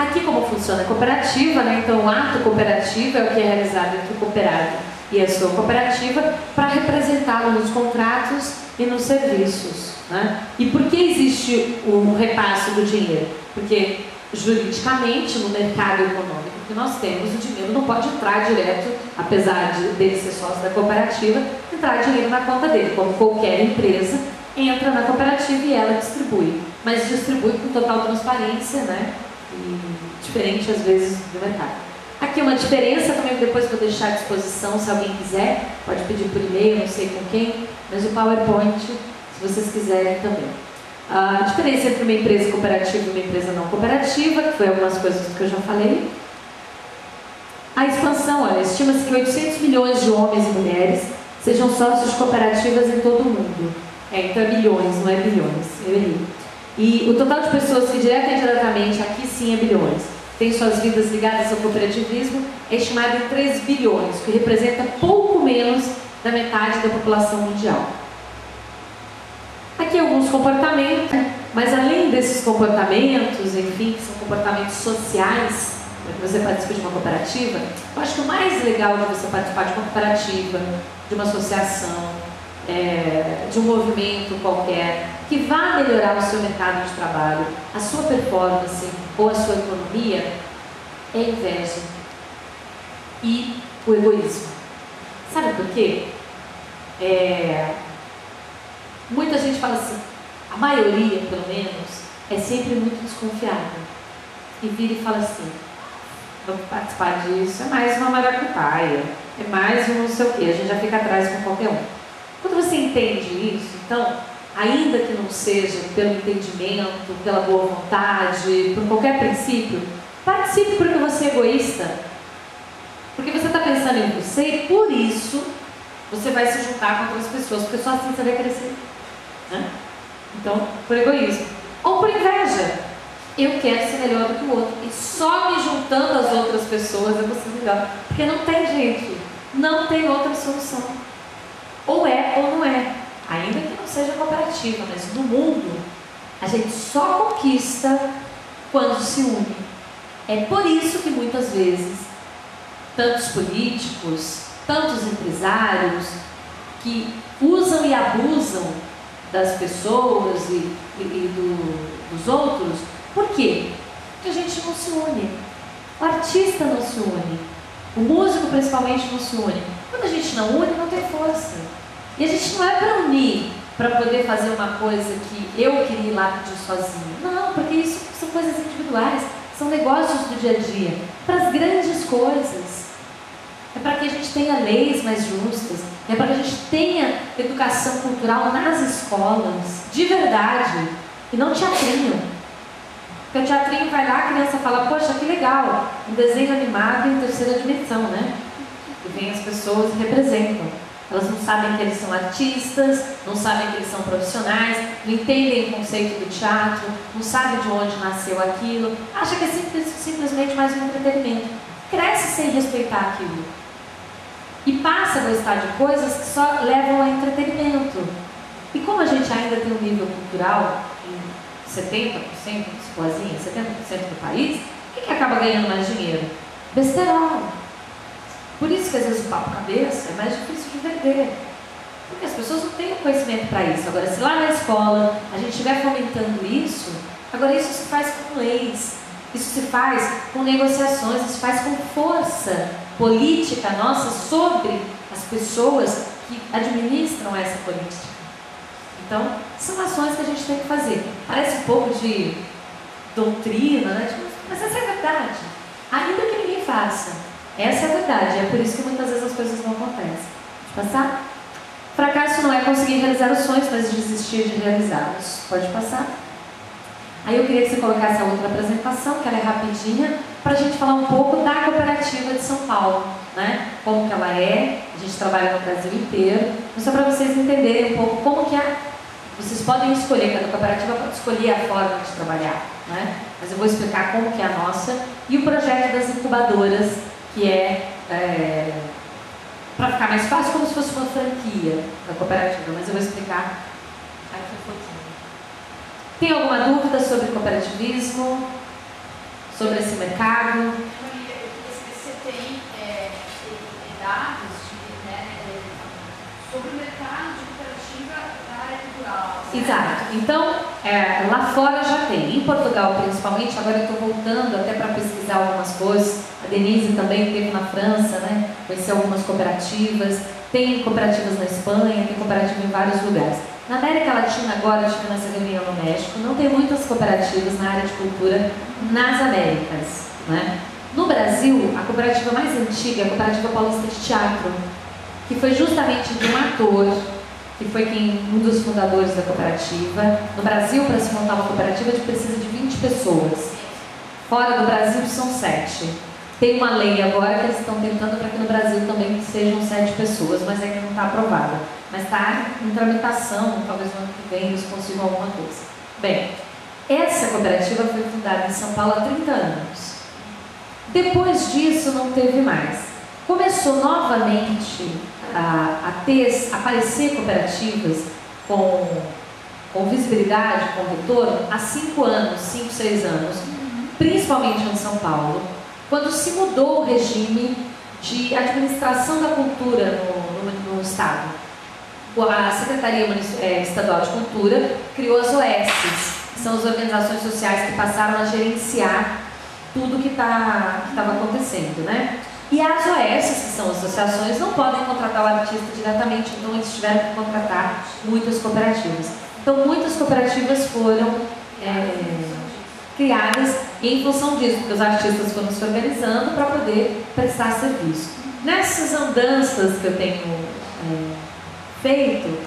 Aqui como funciona a cooperativa, né? Então o ato cooperativo é o que é realizado entre o cooperado e a sua cooperativa para representá-lo nos contratos e nos serviços, né? E por que existe um repasse do dinheiro? Porque juridicamente, no mercado econômico que nós temos, o dinheiro não pode entrar direto, apesar dele ser sócio da cooperativa, entrar dinheiro na conta dele, como qualquer empresa entra na cooperativa e ela distribui, mas distribui com total transparência, né? E diferente às vezes do mercado. Aqui uma diferença também, depois vou deixar à disposição, se alguém quiser, pode pedir por e-mail, não sei com quem, mas o PowerPoint, se vocês quiserem também. A diferença entre uma empresa cooperativa e uma empresa não cooperativa, que foi algumas coisas que eu já falei. A expansão, olha, estima-se que 800 milhões de homens e mulheres sejam sócios de cooperativas em todo o mundo. Então é bilhões, não é bilhões, eu errei. E o total de pessoas que direta e indiretamente, aqui sim é bilhões, têm suas vidas ligadas ao cooperativismo, é estimado em 3 bilhões, que representa pouco menos da metade da população mundial. Aqui alguns comportamentos, mas além desses comportamentos, enfim, que são comportamentos sociais, para que você participe de uma cooperativa, eu acho que o mais legal de você participar de uma cooperativa, de uma associação, de um movimento qualquer, que vá melhorar o seu mercado de trabalho, a sua performance ou a sua economia, é a inveja e o egoísmo. Sabe por quê? Muita gente fala assim, a maioria, pelo menos, é sempre muito desconfiada. E vira e fala assim, vamos participar disso, é mais uma maracutaia, é mais um não sei o quê, a gente já fica atrás com qualquer um. Quando você entende isso, então, ainda que não seja pelo entendimento, pela boa vontade, por qualquer princípio, participe porque você é egoísta. Porque você está pensando em você e por isso você vai se juntar com outras pessoas, porque só assim você vai crescer. Né? Então, por egoísmo. Ou por inveja. Eu quero ser melhor do que o outro. E só me juntando às outras pessoas eu vou ser melhor. Porque não tem jeito. Não tem outra solução. Ou é ou não é. Ainda que não seja cooperativa, mas no mundo, a gente só conquista quando se une. É por isso que muitas vezes, tantos políticos, tantos empresários, que usam e abusam das pessoas dos outros. Por quê? Porque a gente não se une. O artista não se une. O músico, principalmente, não se une. Quando a gente não une, não tem força. E a gente não é para unir, para poder fazer uma coisa que eu queria ir lá pedir sozinho. Não, porque isso são coisas individuais, são negócios do dia a dia. Para as grandes coisas. É para que a gente tenha leis mais justas. É para que a gente tenha educação cultural nas escolas, de verdade. E não teatrinho. Porque o teatrinho vai lá, a criança fala, poxa, que legal, um desenho animado em 3ª dimensão, né? E vem as pessoas e representam. Elas não sabem que eles são artistas, não sabem que eles são profissionais, não entendem o conceito do teatro, não sabem de onde nasceu aquilo, acham que é simplesmente mais um entretenimento. Cresce sem respeitar aquilo. E passa a gostar de coisas que só levam a entretenimento. E como a gente ainda tem um nível cultural em 70%, escoazinha, 70% do país, o que acaba ganhando mais dinheiro? Besterol. Por isso que às vezes o papo cabeça é mais difícil de vender. Porque as pessoas não têm o conhecimento para isso. Agora, se lá na escola a gente estiver fomentando isso, agora isso se faz com leis, isso se faz com negociações, isso se faz com força política nossa sobre as pessoas que administram essa política. Então, são ações que a gente tem que fazer. Parece um pouco de doutrina, né? Mas essa é a verdade. Ainda que ninguém faça. Essa é a verdade. É por isso que muitas vezes as coisas não acontecem. Pode passar? Fracasso não é conseguir realizar os sonhos, mas desistir de realizá-los. Pode passar? Aí eu queria que você colocasse a outra apresentação, que ela é rapidinha, para a gente falar um pouco da cooperativa de São Paulo, né? Como que ela é, a gente trabalha no Brasil inteiro, mas só para vocês entenderem um pouco como que vocês podem escolher, cada cooperativa pode escolher a forma de trabalhar, né? Mas eu vou explicar como que é a nossa e o projeto das incubadoras, que para ficar mais fácil, como se fosse uma franquia da cooperativa, mas eu vou explicar aqui um pouquinho. Tem alguma dúvida sobre cooperativismo? sobre esse mercado. Você tem dados sobre o mercado de cooperativa da área cultural. Exato. Então, lá fora já tem. Em Portugal, principalmente, agora eu estou voltando até para pesquisar algumas coisas. A Denise também esteve na França, né? Conheceu algumas cooperativas. Tem cooperativas na Espanha, tem cooperativa em vários lugares. Na América Latina, agora, eu estive nessa reunião no México, não tem muitas cooperativas na área de cultura nas Américas, né? No Brasil, a cooperativa mais antiga é a Cooperativa Paulista de Teatro, que foi justamente de um ator, que foi um dos fundadores da cooperativa. No Brasil, para se montar uma cooperativa, a gente precisa de 20 pessoas. Fora do Brasil, são 7. Tem uma lei agora que eles estão tentando para que no Brasil também sejam 7 pessoas, mas ainda não está aprovada. Mas está em tramitação, talvez no ano que vem eles consigam alguma coisa. Bem, essa cooperativa foi fundada em São Paulo há 30 anos. Depois disso, não teve mais. Começou novamente a aparecer cooperativas com visibilidade, com retorno, há 5 anos, 5, 6 anos, principalmente em São Paulo, quando se mudou o regime de administração da cultura no Estado. A Secretaria Estadual de Cultura criou as OSs, que são as organizações sociais que passaram a gerenciar tudo que estava acontecendo, né? E as OS, que são associações, não podem contratar o artista diretamente, então eles tiveram que contratar muitas cooperativas. Então, muitas cooperativas foram criadas em função disso, porque os artistas foram se organizando para poder prestar serviço. Nessas andanças que eu tenho feito,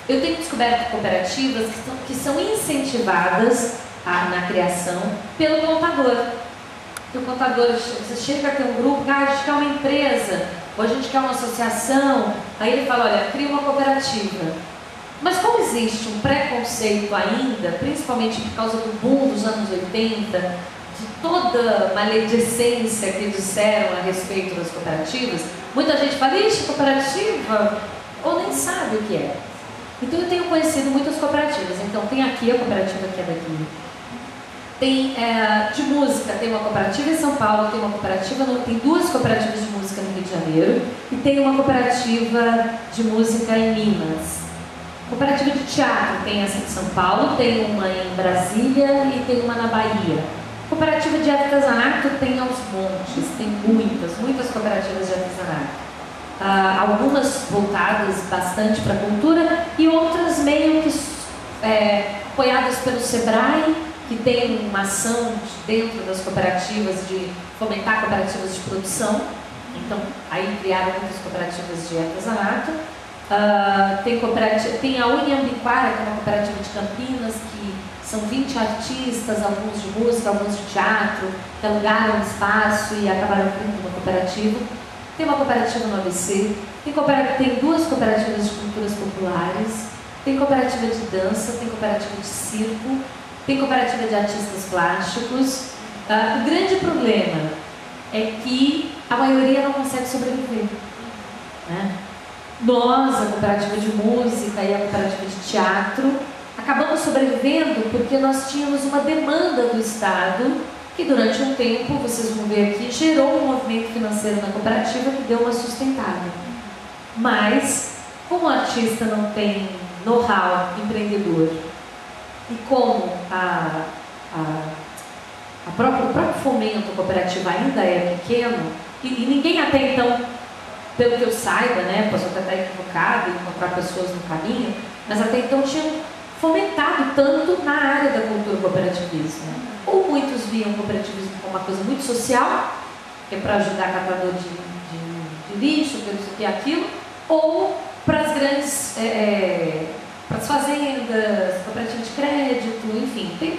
eu tenho descoberto cooperativas que são incentivadas na criação pelo contador. O contador, você chega a ter um grupo, a gente quer uma empresa, ou a gente quer uma associação, aí ele fala, olha, cria uma cooperativa. Mas como existe um preconceito ainda, principalmente por causa do boom dos anos 80, de toda maledicência que disseram a respeito das cooperativas, muita gente fala, ixi, cooperativa, ou nem sabe o que é. Então eu tenho conhecido muitas cooperativas, então tem aqui a cooperativa que é daqui. Tem de música, tem uma cooperativa em São Paulo, tem uma cooperativa, tem 2 cooperativas de música no Rio de Janeiro e tem uma cooperativa de música em Minas. Cooperativa de teatro tem essa em São Paulo, tem uma em Brasília e tem uma na Bahia. Cooperativa de artesanato tem aos montes, tem muitas cooperativas de artesanato. Algumas voltadas bastante para a cultura e outras meio que apoiadas pelo Sebrae, que tem uma ação dentro das cooperativas de fomentar cooperativas de produção. Então, aí criaram muitas cooperativas de artesanato. Tem a Uniambiquara, que é uma cooperativa de Campinas, que são 20 artistas, alguns de música, alguns de teatro, que alugaram um espaço e acabaram criando uma cooperativa. Tem uma cooperativa no ABC, tem 2 cooperativas de culturas populares, tem cooperativa de dança, tem cooperativa de circo, tem cooperativa de artistas plásticos. O grande problema é que a maioria não consegue sobreviver, né? Nós, a cooperativa de música e a cooperativa de teatro, acabamos sobrevivendo porque nós tínhamos uma demanda do Estado que durante um tempo, vocês vão ver aqui, gerou um movimento financeiro na cooperativa que deu uma sustentada. Mas, como o artista não tem know-how empreendedor e como o próprio fomento cooperativo ainda é pequeno, e ninguém até então, pelo que eu saiba, né, posso até estar equivocado e encontrar pessoas no caminho, mas até então tinham fomentado tanto na área da cultura cooperativista. Ou muitos viam o cooperativismo como uma coisa muito social, que é para ajudar catador de lixo, que não sei o que, aquilo, ou para as grandes, para as fazendas, cooperativa de crédito, enfim, tem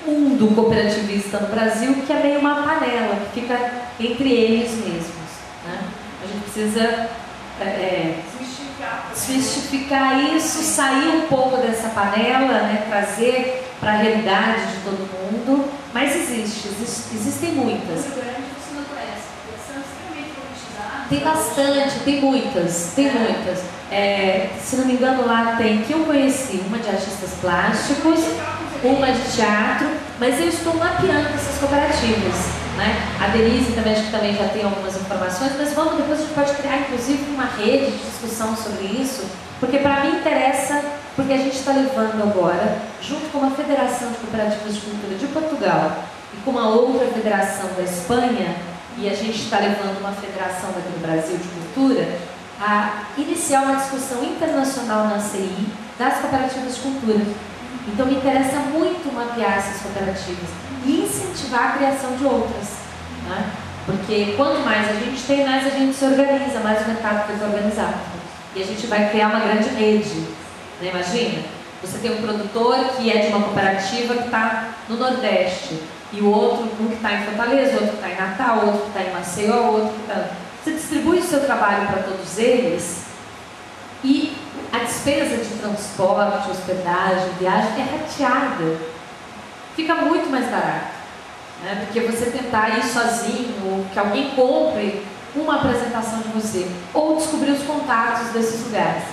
um mundo cooperativista no Brasil que é meio uma panela, que fica entre eles mesmos, né? A gente precisa desmistificar isso, sair um pouco dessa panela, né? Trazer para a realidade de todo mundo, mas existem muitas. Tem bastante, tem muitas. Se não me engano, lá tem, que eu conheci, uma de artistas plásticos, uma de teatro, Mas eu estou mapeando essas cooperativas, né? A Denise também, acho que também já tem algumas informações, mas depois a gente pode criar inclusive uma rede de discussão sobre isso, porque para mim interessa, porque a gente está levando agora, junto com uma federação de cooperativas de cultura de Portugal e com uma outra federação da Espanha, e a gente está levando uma federação daqui no Brasil de cultura, a iniciar uma discussão internacional na CI das cooperativas de cultura. Então me interessa muito mapear essas cooperativas e incentivar a criação de outras, né? Porque quanto mais a gente tem, mais a gente se organiza, mais o mercado fica organizado. E a gente vai criar uma grande rede, né? Imagina, você tem um produtor que é de uma cooperativa que está no Nordeste, e o outro, um que está em Fortaleza, o outro que está em Natal, o outro que está em Maceió, o outro que está... Você distribui o seu trabalho para todos eles e a despesa de transporte, hospedagem, viagem é rateada. Fica muito mais barato, né? Porque você tentar ir sozinho, ou que alguém compre uma apresentação de você, ou descobrir os contatos desses lugares.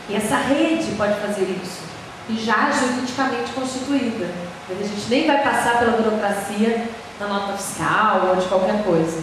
E essa rede pode fazer isso, e já juridicamente constituída. A gente nem vai passar pela burocracia da nota fiscal ou de qualquer coisa.